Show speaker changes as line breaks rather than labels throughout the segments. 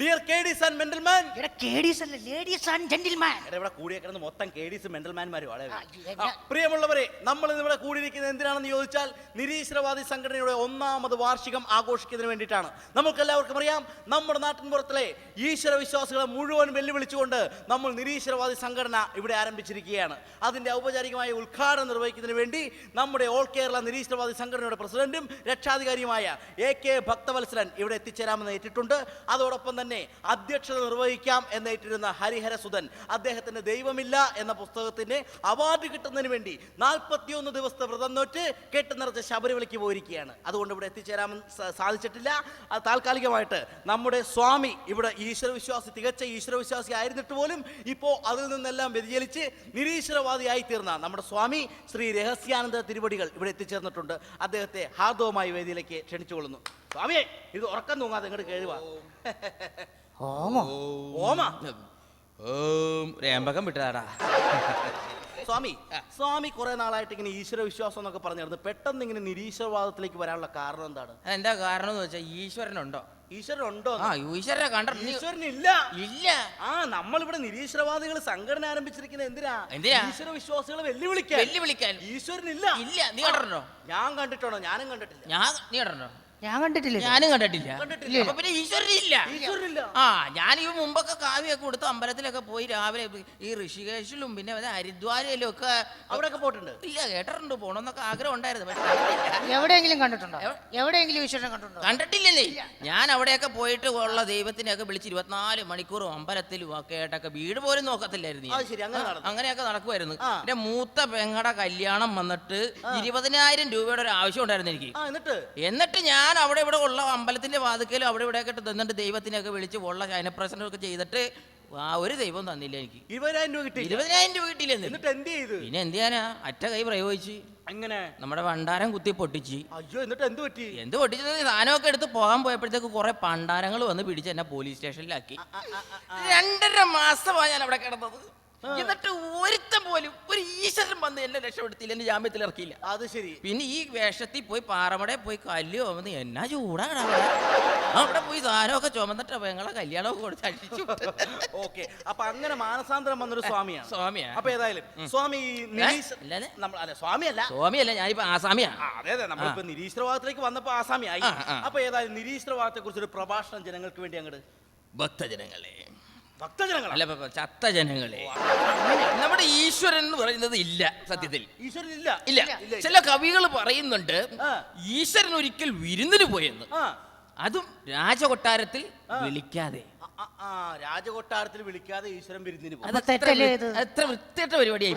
Dear കേഡീസ് and mental man. ഇവിടെ കൂടിയേക്കുന്നത് മൊത്തം കേഡീസ് മെന്റൽമാൻമാരും പ്രിയമുള്ളവരെ, നമ്മൾ ഇവിടെ കൂടിയിരിക്കുന്നത് എന്തിനാണെന്ന് ചോദിച്ചാൽ നിരീശ്വരവാദി സംഘടനയുടെ 1ാമത് വാർഷികം ആഘോഷിക്കുന്നതിന് വേണ്ടിയിട്ടാണ്. നമുക്ക് എല്ലാവർക്കും അറിയാം, നമ്മുടെ നാട്ടിൻപുറത്തിലെ ഈശ്വര വിശ്വാസികളെ മുഴുവൻ വെല്ലുവിളിച്ചുകൊണ്ട് നമ്മൾ നിരീശ്വരവാദി സംഘടന ഇവിടെ ആരംഭിച്ചിരിക്കുകയാണ്. അതിന്റെ ഔപചാരികമായ ഉദ്ഘാടനം നിർവഹിക്കുന്നതിന് വേണ്ടി നമ്മുടെ ഓൾ കേരള നിരീശ്വരവാദി സംഘടനയുടെ പ്രസിഡന്റും രക്ഷാധികാരിയുമായ AK ഭക്തവത്സരൻ ഇവിടെ എത്തിച്ചേരാമെന്ന് ഏറ്റിട്ടുണ്ട്. അതോടൊപ്പം തന്നെ അധ്യക്ഷത നിർവഹിക്കാം എന്നേറ്റിരുന്ന ഹരിഹരസുധൻ അദ്ദേഹത്തിന്റെ ദൈവമില്ല എന്ന പുസ്തകത്തിന് അവാർഡ് കിട്ടുന്നതിന് വേണ്ടി 41 ദിവസത്തെ വ്രതം നോറ്റ് കെട്ടുനിറച്ച് ശബരിമലയ്ക്ക് പോയിരിക്കുകയാണ്. അതുകൊണ്ട് ഇവിടെ എത്തിച്ചേരാൻ സാധിച്ചിട്ടില്ല. അത് താൽക്കാലികമായിട്ട് നമ്മുടെ സ്വാമി ഇവിടെ തികച്ച ഈശ്വരവിശ്വാസി ആയിരുന്നിട്ട് പോലും ഇപ്പോൾ അതിൽ നിന്നെല്ലാം വ്യതിചലിച്ച് നിരീശ്വരവാദിയായി തീർന്ന നമ്മുടെ സ്വാമി ശ്രീ രഹസ്യാനന്ദ തിരുവടികൾ ഇവിടെ എത്തിച്ചേർന്നിട്ടുണ്ട്. അദ്ദേഹത്തെ ഹാർദവമായി വേദിയിലേക്ക് ക്ഷണിച്ചുകൊള്ളുന്നു. സ്വാമിയെ, ഇത് ഉറക്കം തൂങ്ങാതെ ഇങ്ങോട്ട് കേഴുവാ.
രേമ്പകം വിട്ടതാടാ.
സ്വാമി കുറെ നാളായിട്ട് ഇങ്ങനെ ഈശ്വര വിശ്വാസം എന്നൊക്കെ പറഞ്ഞിരുന്നു. പെട്ടെന്ന് ഇങ്ങനെ നിരീശ്വരവാദത്തിലേക്ക് വരാനുള്ള കാരണം എന്താണ്?
എന്താ കാരണം എന്ന് വെച്ചാൽ ഈശ്വരനുണ്ടോ?
ഈശ്വരനുണ്ടോ?
ഈശ്വരനെ കണ്ടിട്ട്
ഈശ്വരനില്ല.
ഇല്ല.
നമ്മളിവിടെ നിരീശ്വരവാദികൾ സംഘടന ആരംഭിച്ചിരിക്കുന്നത് എന്തിനാ? ഈശ്വര വിശ്വാസികളെ വെല്ലുവിളിക്കാൻ. ഈശ്വരനില്ല.
ഇല്ല. നീ കണ്ടിട്ടുണ്ടോ?
ഞാൻ കണ്ടിട്ടുണ്ടോ? ഞാനും കണ്ടിട്ടില്ല.
നീ കണ്ടിട്ടുണ്ടോ?
ഞാനും കണ്ടിട്ടില്ല.
അപ്പൊ പിന്നെ ഈശ്വരനില്ല. ഞാൻ ഈ മുമ്പൊക്കെ കാവ്യൊക്കെ കൊടുത്ത് അമ്പലത്തിലൊക്കെ പോയി രാവിലെ ഈ ഋഷികേശിലും പിന്നെ ഹരിദ്വാരയിലും ഒക്കെ
അവിടെയൊക്കെ പോയിട്ടുണ്ട്.
ഇല്ല, കേട്ടിട്ടുണ്ട്, പോണമെന്നൊക്കെ ആഗ്രഹം ഉണ്ടായിരുന്നു. പക്ഷെ
എവിടെയെങ്കിലും കണ്ടിട്ടുണ്ടോ? എവിടെയെങ്കിലും ഈശ്വരനെ കണ്ടിട്ടുണ്ടോ?
കണ്ടിട്ടില്ലേ. ഞാൻ അവിടെയൊക്കെ പോയിട്ട് ഉള്ള ദൈവത്തിനെയൊക്കെ വിളിച്ച് 24 മണിക്കൂറും അമ്പലത്തിലും ഒക്കെ ആയിട്ടൊക്കെ വീട് പോലും നോക്കത്തില്ലായിരുന്നു. അങ്ങനെയൊക്കെ നടക്കുമായിരുന്നു. എന്റെ മൂത്ത പെങ്ങടെ കല്യാണം വന്നിട്ട് 20,000 രൂപയുടെ ഒരു ആവശ്യം ഉണ്ടായിരുന്നു എനിക്ക്. എന്നിട്ട് ഞാൻ അവിടെ ഇവിടെ ഉള്ള അമ്പലത്തിന്റെ വാതിക്കലും അവിടെ ഇവിടെ ഒക്കെ തന്നിട്ട് ദൈവത്തിനൊക്കെ വിളിച്ച് ഉള്ള ശയനപ്രസനമൊക്കെ ചെയ്തിട്ട് ഒരു ദൈവം തന്നില്ല എനിക്ക്.
20,000 രൂപ കിട്ടി.
20,000 രൂപ കിട്ടിയില്ല.
പിന്നെ
എന്ത് ചെയ്യാനാ, അറ്റ കൈ പ്രയോഗിച്ച് നമ്മുടെ ഭണ്ഡാരം കുത്തി പൊട്ടിച്ച്.
എന്നിട്ട് എന്ത്
പൊട്ടിച്ചത്? സാധനമൊക്കെ എടുത്ത് പോകാൻ പോയപ്പോഴത്തേക്ക് കുറെ പണ്ടാരങ്ങൾ വന്ന് പിടിച്ച് എന്നെ പോലീസ് സ്റ്റേഷനിലാക്കി. 2.5 മാസമാണ് ഞാൻ അവിടെ കിടന്നത്. എന്നിട്ട് ഒരുത്തം പോലും ഒരു ഈശ്വരൻ വന്ന് എന്നെ രക്ഷപ്പെടുത്തിയില്ല, എന്നെ ജാമ്യത്തിൽ ഇറക്കിയില്ല.
അത് ശരി.
പിന്നെ ഈ വേഷത്തിൽ പോയി പാറമട പോയി കല്ല് ചുമന്ന് എന്നാ ചൂടാണ് അവിടെ പോയി സാധനമൊക്കെ ചുമന്നിട്ട് ഞങ്ങളെ കല്യാണമൊക്കെ കൊടുത്ത് അടിച്ചു.
ഓക്കെ, അപ്പൊ അങ്ങനെ മാനസാന്തരം വന്നൊരു സ്വാമിയാണ്. അപ്പൊ ഏതായാലും
സ്വാമിയല്ല, ഞാനിപ്പോ ആസാമിയാ.
അതെ, നമ്മളിപ്പോ നിരീശ്വരവാദത്തിലേക്ക് വന്നപ്പോ ആസാമിയായി. അപ്പൊ ഏതായാലും നിരീശ്വരവാദത്തെ കുറിച്ച് ഒരു പ്രഭാഷണം ജനങ്ങൾക്ക് വേണ്ടി അങ്ങോട്ട്.
ഭക്തജനങ്ങളെ,
അല്ല
ചത്ത ജനങ്ങളെ, നമ്മുടെ ഈശ്വരൻ എന്ന് പറയുന്നത് ഇല്ല. സത്യത്തിൽ
ഈശ്വരൻ
ഇല്ല. ചില കവികൾ പറയുന്നുണ്ട് ഈശ്വരൻ ഒരിക്കൽ വിരുന്നിന് പോയെന്ന്, അതും രാജകൊട്ടാരത്തിൽ വിളിക്കാതെ.
രാജകൊട്ടാരത്തിൽ വിളിക്കാതെ ഈശ്വരൻ വിരുന്നിന് പോകും.
എത്ര വൃത്തികെട്ട പരിപാടിയായി.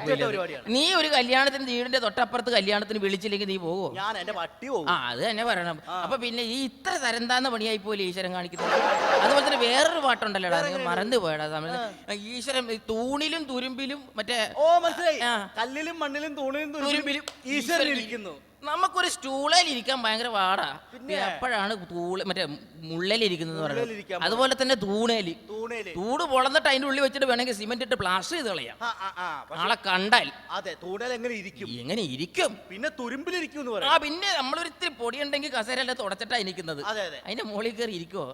നീ ഒരു കല്യാണത്തിന് വീടിന്റെ തൊട്ടപ്പുറത്ത് കല്യാണത്തിന് വിളിച്ചില്ലെങ്കിൽ നീ പോകുമോ?
ഞാൻ എന്റെ പട്ടി പോകും.
അത് തന്നെ പറയണം. അപ്പൊ പിന്നെ ഈ ഇത്ര തരംതാന്ന പണിയായി പോലെ ഈശ്വരൻ കാണിക്കുന്നത്. അതുപോലെ തന്നെ വേറൊരു പാട്ടുണ്ടല്ലോടാ, മറന്നു പോയടാ തമിഴ്. ഈശ്വരൻ തൂണിലും തുരുമ്പിലും മറ്റേ
മനസ്സിലായി, കല്ലിലും മണ്ണിലും തൂണിലും തുരുമ്പിലും ഈശ്വരൻ ഇരിക്കുന്നു.
നമുക്കൊരു സ്റ്റൂളിൽ ഇരിക്കാൻ ഭയങ്കര പാടാ. എപ്പോഴാണ് മറ്റേ മുള്ളലിരിക്കുന്നത് പറയുന്നത്. അതുപോലെ തന്നെ തൂണ് പൊളന്നിട്ട് അതിന്റെ ഉള്ളിൽ വെച്ചിട്ട് വേണമെങ്കിൽ സിമെന്റ് ഇട്ട് പ്ലാസ്റ്റർ ചെയ്ത് കളയാം. ആളെ കണ്ടാൽ എങ്ങനെ ഇരിക്കും?
പിന്നെ തുരുമ്പിലിരിക്കും.
പിന്നെ നമ്മളൊരിത്തിരി പൊടി ഉണ്ടെങ്കിൽ കസേരല്ല തുടച്ചിട്ടാ ഇരിക്കുന്നത്. അതിന്റെ മുകളിൽ കയറി ഇരിക്കുവോ?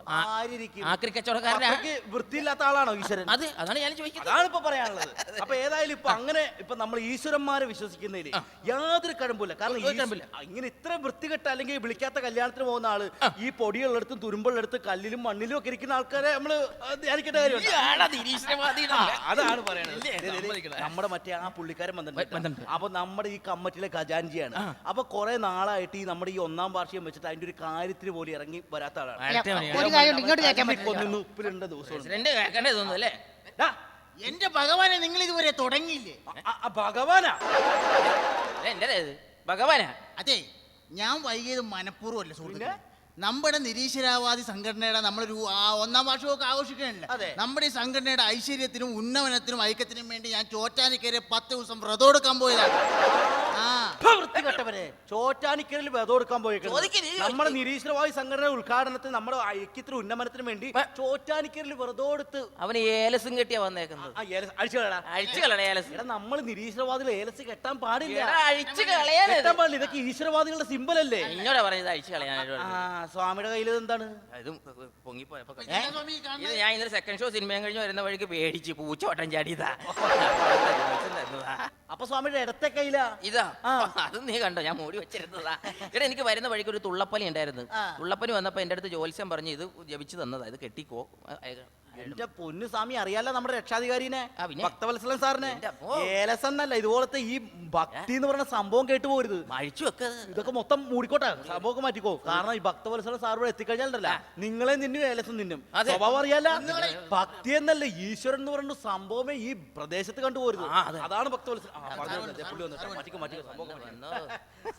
ആക്രി കച്ചവടക്കാരനെ
വൃത്തിയില്ലാത്ത ആളാണോ ഈശ്വരൻ?
അതാണ് ഞാൻ ചോദിക്കുന്നത്.
അതാണ് ഇപ്പൊ പറയാനുള്ളത്. അപ്പൊ ഏതായാലും ഇപ്പൊ അങ്ങനെ ഇപ്പൊ നമ്മൾ ഈശ്വരന്മാരെ വിശ്വസിക്കുന്നതിൽ യാതൊരു കഴമ്പില്ല. കാരണം ഇങ്ങനെ ഇത്ര വൃത്തികെട്ട അല്ലെങ്കിൽ വിളിക്കാത്ത കല്യാണത്തിന് പോകുന്ന ആള് ഈ പൊടിയുള്ളടത്തും തുരുമ്പുള്ളടത്ത് കല്ലിലും മണ്ണിലും ഒക്കെ ഇരിക്കുന്ന ആൾക്കാരെ നമ്മള് ധ്യാനിക്കേണ്ട കാര്യമുണ്ട്. അതാണ് പറയുന്നത്. നമ്മുടെ മറ്റേ ആ പുള്ളിക്കാരൻ വന്നിട്ടുണ്ട്. അപ്പൊ നമ്മുടെ ഈ കമ്മിറ്റിയിലെ ഖജാൻജിയാണ്. അപ്പൊ കുറെ നാളായിട്ട് ഈ നമ്മുടെ ഈ 1ാം വാർഷികം വെച്ചിട്ട് അതിന്റെ ഒരു കാര്യത്തിന് പോലും ഇറങ്ങി വരാത്ത ആളാണ്. ഉപ്പിലുണ്ട ദിവസം
എന്റെ ഭഗവാനെ, നിങ്ങൾ ഇതുവരെ തുടങ്ങിയില്ലേ?
ഭഗവാനാ?
ഭഗവാനാ?
അതെ, ഞാൻ വൈകിയത് മനഃപൂർവ്വമല്ല സുഹൃത്തുക്കളെ. നമ്മുടെ നിരീശ്വരവാദി സംഘടനയുടെ നമ്മളൊരു 1ാം വാർഷികമൊക്കെ ആഘോഷിക്കണല്ലോ. നമ്മുടെ ഈ സംഘടനയുടെ ഐശ്വര്യത്തിനും ഉന്നമനത്തിനും ഐക്യത്തിനും വേണ്ടി ഞാൻ ചോറ്റാനിക്കരെ 10 ദിവസം വ്രതം എടുക്കാൻ പോയതാണ്.
വൃത്തികെട്ടവരെ ചോറ്റാനിക്കലിൽ വെതം കൊടുക്കാൻ പോയേക്കുന്നത് നമ്മുടെ നിരീശ്വരവാദി സംഘടന ഉദ്ഘാടനത്തിന് നമ്മുടെ ഐക്യത്തിന് ഉന്നമനത്തിന് വേണ്ടി ചോറ്റാനിക്കലിൽ വെറുതെ കൊടുത്ത്
അവന് ഏലസും കെട്ടിയാ വന്നേക്കുന്നത്. അഴിച്ചു കളയാ ഏലസ്.
എടാ നമ്മൾ നിരീശ്വരവാദികൾ ഏലസ് കെട്ടാൻ പാടില്ല,
അഴിച്ചു കളയാ
കെട്ടാൻ പാടില്ല. ഇതൊക്കെ ഈശ്വരവാദികളുടെ സിമ്പൽ അല്ലേ?
എന്നോടാ പറഞ്ഞത് അഴിച്ചു കളയാനായിട്ട്.
സ്വാമിയുടെ കയ്യിൽ എന്താണ്?
ഇതും പൊങ്ങിപ്പോയപ്പോ ഇത് ഞാൻ ഇന്നലെ സെക്കൻഡ് ഷോ സിനിമയും കഴിഞ്ഞ് വരുന്ന വഴിക്ക് പേടിച്ച് പൂച്ചോട്ടം ചാടിയതാ.
അപ്പൊ സ്വാമിയുടെ ഇടത്തെ കയ്യിലാ
ഇതാ. അത് നീ കണ്ടോ, ഞാൻ മൂടി വെച്ചിരുന്നതാ. ഇവിടെ എനിക്ക് വരുന്ന വഴിക്ക് ഒരു തുള്ളപ്പനി ഉണ്ടായിരുന്നു. തുള്ളപ്പനി വന്നപ്പോ എന്റെ അടുത്ത് ജോത്സ്യം പറഞ്ഞു ഇത് ജപിച്ചു തന്നതാ, ഇത് കെട്ടിക്കോ.
എന്റെ പൊന്നു സ്വാമി അറിയാലോ നമ്മുടെ രക്ഷാധികാരിനെ,
പിന്നെ?
ഭക്തവത്സലൻ സാറിനെ.
എന്റെ അമ്മോ.
ഏലസെന്നല്ല, ഇതുപോലത്തെ ഈ ഭക്തി എന്ന് പറയുന്ന സംഭവം കേട്ടു പോരുത്.
അഴിച്ചു വെക്ക.
ഇതൊക്കെ മൊത്തം മൂടിക്കോട്ടെ, സംഭവമൊക്കെ മാറ്റിക്കോ. കാരണം ഈ ഭക്തവത്സലൻ സാർ ഇവിടെ എത്തിക്കഴിഞ്ഞാലല്ല നിങ്ങളെ നിന്നും ഏലസും നിന്നും സ്വഭാവം അറിയാല. ഭക്തി എന്നല്ല, ഈശ്വരൻ എന്ന് പറയുന്ന സംഭവമേ ഈ പ്രദേശത്ത് കണ്ടുപോരുത്. അതാണ് ഭക്തവത്സലൻ.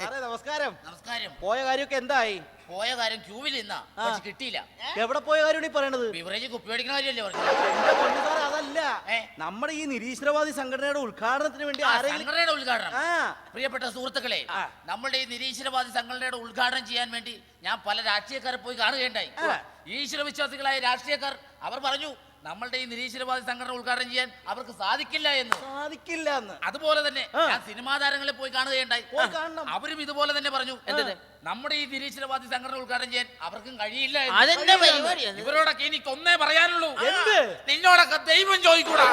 സാറേ നമസ്കാരം.
നമസ്കാരം.
പോയ കാര്യമൊക്കെ എന്തായി?
പോയ കാര്യം ക്യൂവിൽ നിന്നാ കിട്ടിയില്ല.
എവിടെ പോയ കാര്യമാണ് ഈ പറയണത്?
ബിവറേജ് കുപ്പി മേടിക്കണ കാര്യമല്ലേ പറഞ്ഞു.
എന്റെ പൊന്നു സാറേ അതല്ല, നമ്മുടെ ഈ നിരീശ്വരവാദി സംഘടനയുടെ ഉദ്ഘാടനത്തിന് വേണ്ടി
സംഘടനയുടെ ഉദ്ഘാടനം. പ്രിയപ്പെട്ട സുഹൃത്തുക്കളെ, നമ്മുടെ ഈ നിരീശ്വരവാദി സംഘടനയുടെ ഉദ്ഘാടനം ചെയ്യാൻ വേണ്ടി ഞാൻ പല രാഷ്ട്രീയക്കാരെ പോയി കാണുകയുണ്ടായി. ഈശ്വര വിശ്വാസികളായ രാഷ്ട്രീയക്കാർ അവർ പറഞ്ഞു നമ്മളുടെ ഈ നിരീശ്വരവാദി സംഘടന ഉദ്ഘാടനം ചെയ്യാൻ അവർക്ക് സാധിക്കില്ല എന്ന്. അതുപോലെ തന്നെ ഞാൻ സിനിമാ താരങ്ങളെ പോയി കാണുകയുണ്ടായി. അവരും ഇതുപോലെ തന്നെ പറഞ്ഞു നമ്മുടെ ഈ നിരീശ്വരവാദി സംഘടന ഉദ്ഘാടനം ചെയ്യാൻ അവർക്കും കഴിയില്ല എന്ന്. ഇവരോടൊക്കെ എനിക്ക് ഒന്നേ പറയാനുള്ളൂ, നിന്നോടൊക്കെ ദൈവം ചോദിക്കൂടാ.